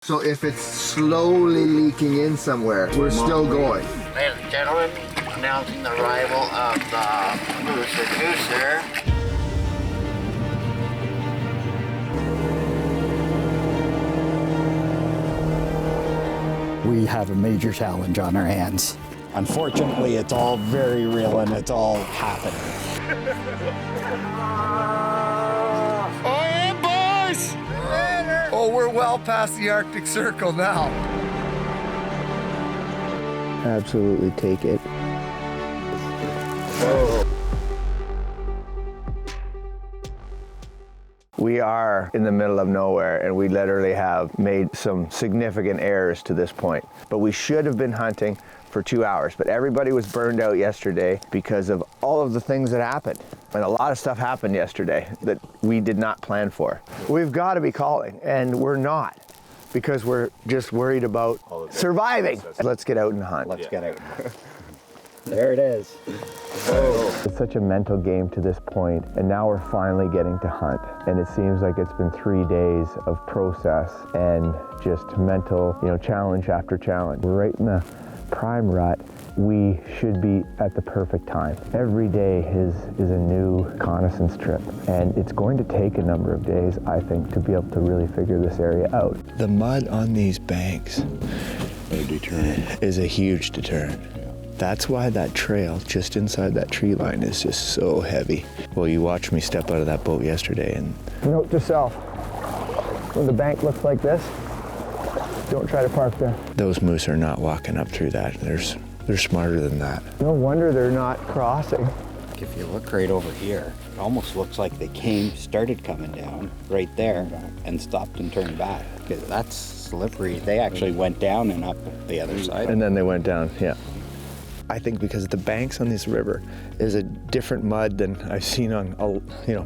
So if it's slowly leaking in somewhere, we're still going. Ladies and gentlemen, announcing the arrival of the moose or gooser. We have a major challenge on our hands. Unfortunately, it's all very real and it's all happening. Oh yeah, boys! Later. Oh, we're well past the Arctic Circle now. Absolutely take it. Oh. We are in the middle of nowhere, and we literally have made some significant errors to this point. But we should have been hunting for 2 hours, but everybody was burned out yesterday because of all of the things that happened. And a lot of stuff happened yesterday that we did not plan for. We've got to be calling, and we're not, because we're just worried about surviving. Let's get out and hunt. Let's get out. There it is. Oh. It's such a mental game to this point, and now we're finally getting to hunt. And it seems like it's been 3 days of process and just mental, challenge after challenge. We're right in the prime rut. We should be at the perfect time. Every day is a new reconnaissance trip, and it's going to take a number of days, I think, to be able to really figure this area out. The mud on these banks is a huge deterrent. That's why that trail just inside that tree line is just so heavy. Well, you watched me step out of that boat yesterday, and note to self, when the bank looks like this, don't try to park there. Those moose are not walking up through that. They're smarter than that. No wonder they're not crossing. If you look right over here, it almost looks like they started coming down right there and stopped and turned back. That's slippery. They actually went down and up the other side. And then they went down, yeah. I think because the banks on this river is a different mud than I've seen on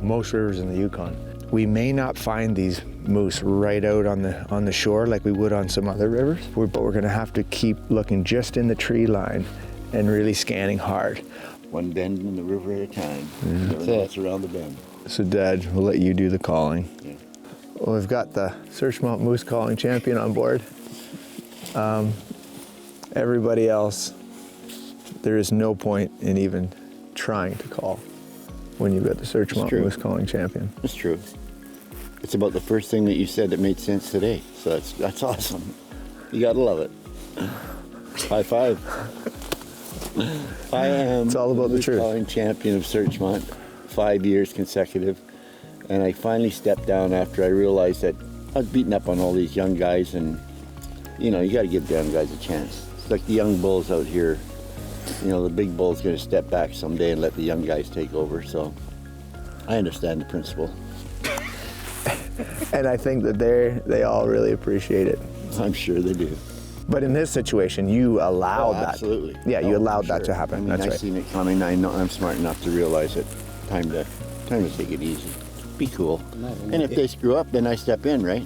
most rivers in the Yukon. We may not find these moose right out on the shore like we would on some other rivers, but we're gonna have to keep looking just in the tree line and really scanning hard. One bend in the river at a time. That's it. It's around the bend. So Dad, we'll let you do the calling. Yeah. Well, we've got the Searchmont Moose calling champion on board. Everybody else, there is no point in even trying to call when you've got the Searchmont Moose calling champion. It's true. It's about the first thing that you said that made sense today. So that's awesome. You gotta love it. High five. I am It's all about the truth. calling champion of Searchmont, 5 years consecutive. And I finally stepped down after I realized that I was beating up on all these young guys, and you gotta give the young guys a chance. It's like the young bulls out here. The big bull's gonna step back someday and let the young guys take over, so I understand the principle. And I think that they all really appreciate it. I'm sure they do. But in this situation, you allowed that. Absolutely. Yeah, you allowed that Sure. to happen. I mean, That's I right. seen it coming. I know I'm smart enough to realize it. Time to take it easy. Be cool. And if they screw up, then I step in, right?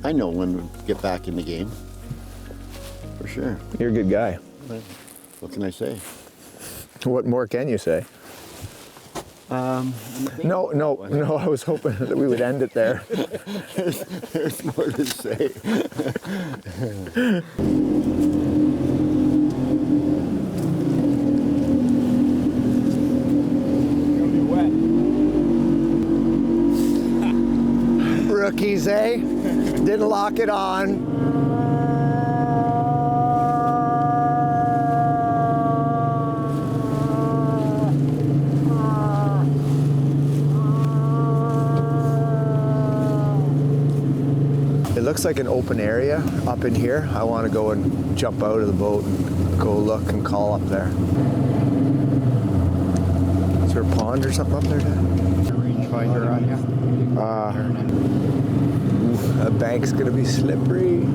I know when to get back in the game. For sure. You're a good guy. What can I say? What more can you say? No, I was hoping that we would end it there. There's more to say. Rookies, eh? Didn't lock it on. It looks like an open area up in here. I want to go and jump out of the boat and go look and call up there. Is there a pond or something up there, Dad? Rangefinder on you. The bank's gonna be slippery.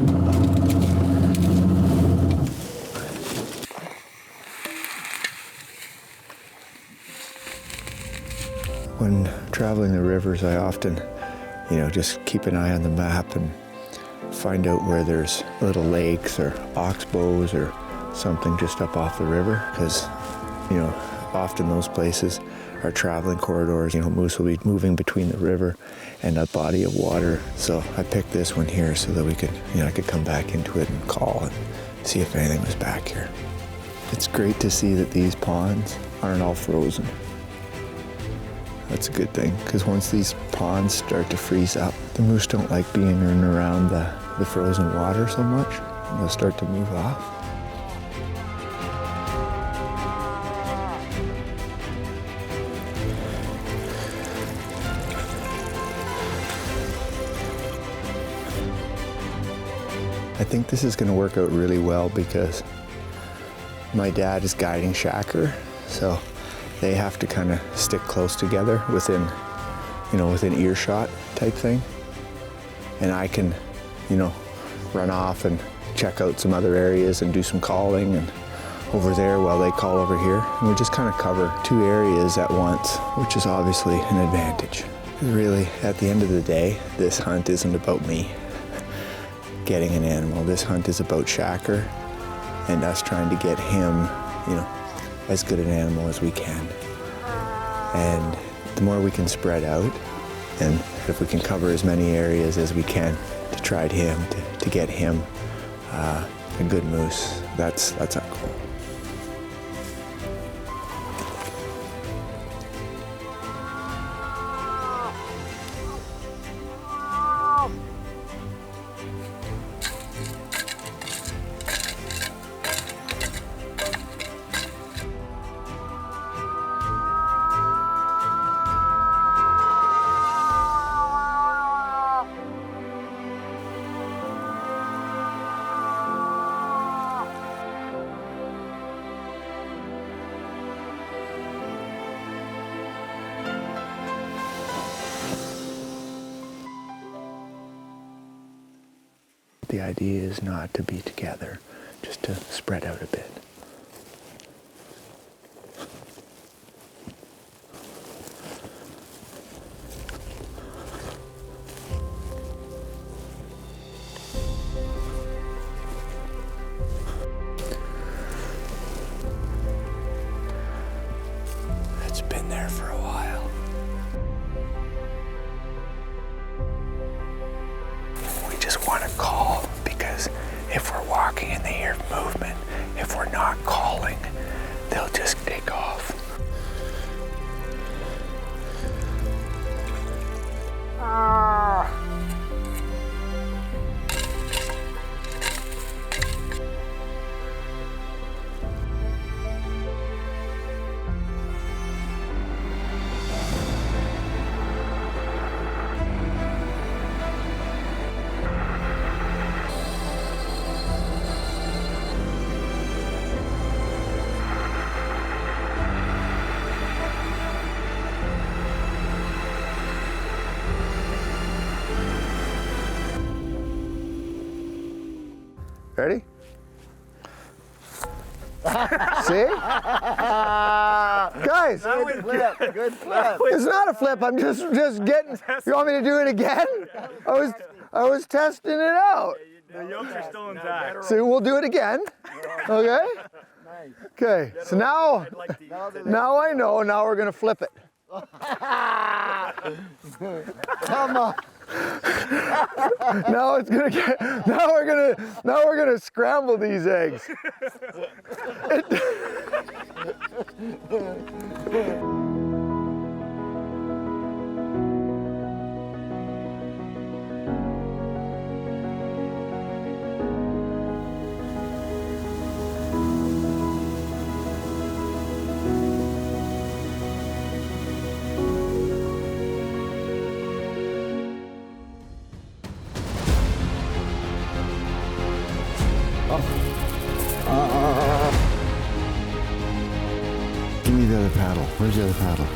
When traveling the rivers, I often, just keep an eye on the map and find out where there's little lakes or oxbows or something just up off the river, because often those places are traveling corridors. Moose will be moving between the river and a body of water. So I picked this one here so that we could, I could come back into it and call and see if anything was back here. It's great to see that these ponds aren't all frozen. That's a good thing, because once these ponds start to freeze up, the moose don't like being in and around the frozen water so much. They'll start to move off. I think this is going to work out really well because my dad is guiding Shacker, so they have to kind of stick close together within earshot type thing. And I can, run off and check out some other areas and do some calling and over there while they call over here. And we just kind of cover 2 areas at once, which is obviously an advantage. Really, at the end of the day, this hunt isn't about me getting an animal. This hunt is about Shacker and us trying to get him, as good an animal as we can. And the more we can spread out, and if we can cover as many areas as we can to try to get him a good moose, that's our goal. The idea is not to be together, just to spread out a bit. It's been there for a while. We just want to call, because if we're walking and they hear movement, if we're not calling, they'll just take off. Ready? See? Guys! Good flip. Good flip. It's not a flip, I'm just getting... You want me to do it again? I was testing it out. The yolks are still intact. See, we'll do it again. Okay? Okay, so now I know, now we're gonna flip it. Come on. Now we're gonna scramble these eggs. Give me the other paddle. Where's the other paddle?